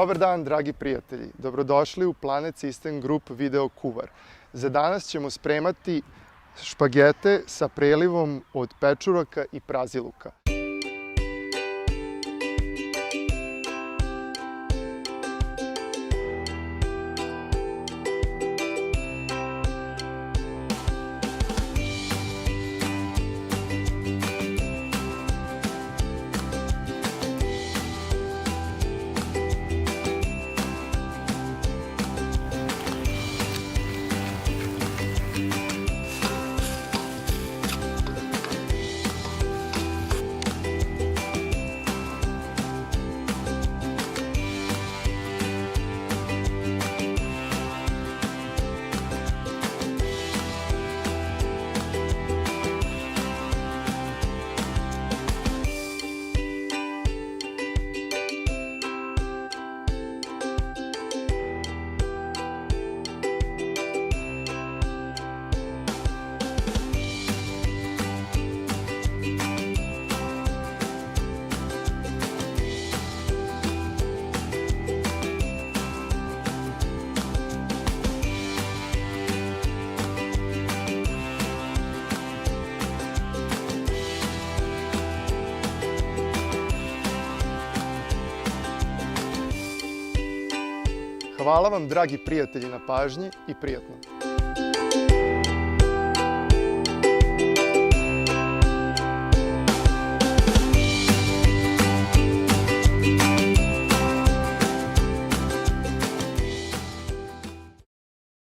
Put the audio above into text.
Dobar dan, dragi prijatelji. Dobrodošli u Planet System Group video kuvar. Za danas ćemo spremati špagete sa prelivom od pečuraka i praziluka. Hvala vam, dragi prijatelji, na pažnji i prijatno!